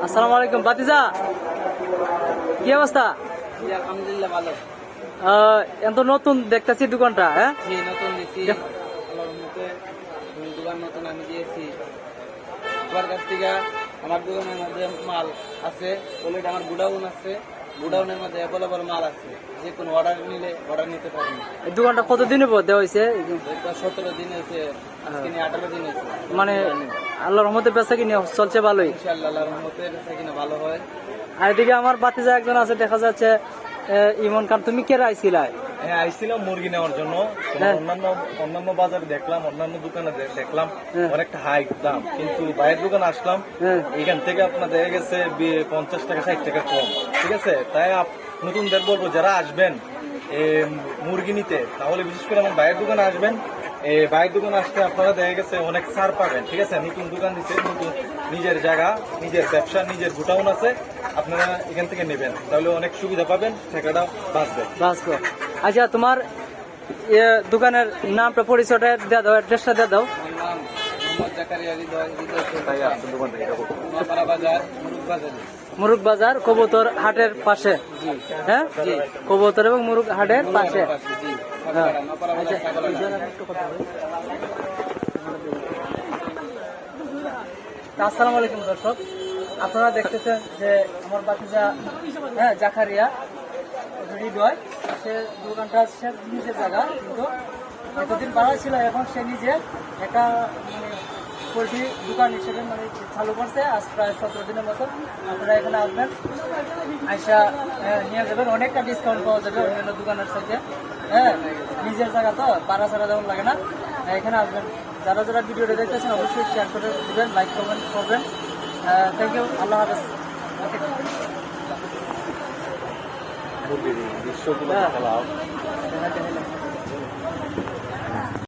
আসসালামু আলাইকুম বাতিজা, কি অবস্থা? আলহামদুলিল্লাহ ভালো। এত নতুন দেখতেছি দোকানটা, হ্যাঁ? জি নতুন দিছি, আল্লাহর রহমতে দোকান নতুন আমি দিয়েছি। আমার কাছ থেকে আমার দোকানের মধ্যে মাল আছে, অলরেডি আমার গুডাউন আছে, গুডাউনের মধ্যে অ্যাভেলেবল মাল আছে, যে কোনো অর্ডার নিলে অর্ডার নিতে পারবেন। এই দোকানটা কতদিনের পর দেওয়া হয়েছে? এটা 17 দিন হয়েছে, আজকে নিয়ে 18 দিন হয়েছে। মানে আল্লাহর রহমতে বেচা কিনে চলছে ভালোই। ইনশাআল্লাহ আল্লাহর রহমতে বেচা কিনা ভালো হয়। আর এদিকে আমার বাতিজা একজন আছে, দেখা যাচ্ছে ইমন খান। তুমি কে আইছিলা? হ্যাঁ, আইছিলাম মুরগি নেওয়ার জন্য। হ্যাঁ। অন্যান্য বাজারে দেখলাম, অন্যান্য দোকানে দেখলাম হ্যাঁ। অনেকটা হাই দাম, কিন্তু বাইরের দোকানে আসলাম, হ্যাঁ। এখান থেকে আপনার দেখা গেছে 50 টাকা 60 টাকা কম। ঠিক আছে, তাই নতুনদের বলবো যারা আসবেন মুরগি নিতে, তাহলে বিশেষ করে আমার বাইরের দোকানে আসবেন। বাইরের দোকানে আসতে আপনারা দেখা গেছে অনেক ছাড় পাবেন। ঠিক আছে, নতুন দোকান দিচ্ছে, নতুন নিজের জায়গা, নিজের ব্যবসা, নিজের গোটাউন আছে, আপনারা এখান থেকে নেবেন, তাহলে অনেক সুবিধা পাবেন, টাকাটা বাঁচবে। বাসবো। আচ্ছা, তোমার দোকানের নামটা, পরিচয়টা দিয়ে দাও, অ্যাড্রেসটা দিয়ে দাও। আমার নাম মোহাম্মদ জাকারিয়া হৃদয়, তাই আপনার দোকান থেকে এরকম। নোয়াপাড়া বাজার, মুরুগ বাজারে। মুরুগ বাজার কবুতর হাটের পাশে, হ্যাঁ? জি। কবুতর এবং মুরুগ হাটের পাশে। জি, হ্যাঁ। নোয়াপাড়া বাজার, আচ্ছা, ছাগলের হাট। একটু কথা বলি। আসসালামু আলাইকুম দর্শক, আপনারা দেখতেছেন যে আমার বাতিজা, হ্যাঁ, জাকারিয়া হৃদয়, সে দোকানটা সে নিজের জায়গা, কিন্তু এতদিন ভাড়া ছিল, এখন সে নিজে একটা মানে পোলট্রি দোকান হিসেবে মানে চালু করছে। আজ প্রায় 17 দিনের মতো। আপনারা এখানে আসবেন, আইসা নিয়ে যাবেন, অনেকটা ডিসকাউন্ট পাওয়া যাবে অন্যান্য দোকানের সাথে। হ্যাঁ, নিজের জায়গা তো ভাড়া ছাড়া যেমন লাগে না। এখানে আসবেন। যারা যারা ভিডিওটা দেখতেছেন অবশ্যই শেয়ার করে দেবেন, লাইক কমেন্ট করবেন। থ্যাংক ইউ, আল্লাহ হাফেজ। ওকে। মুরগির দৃশ্যগুলো হ্যাঁ। খেলা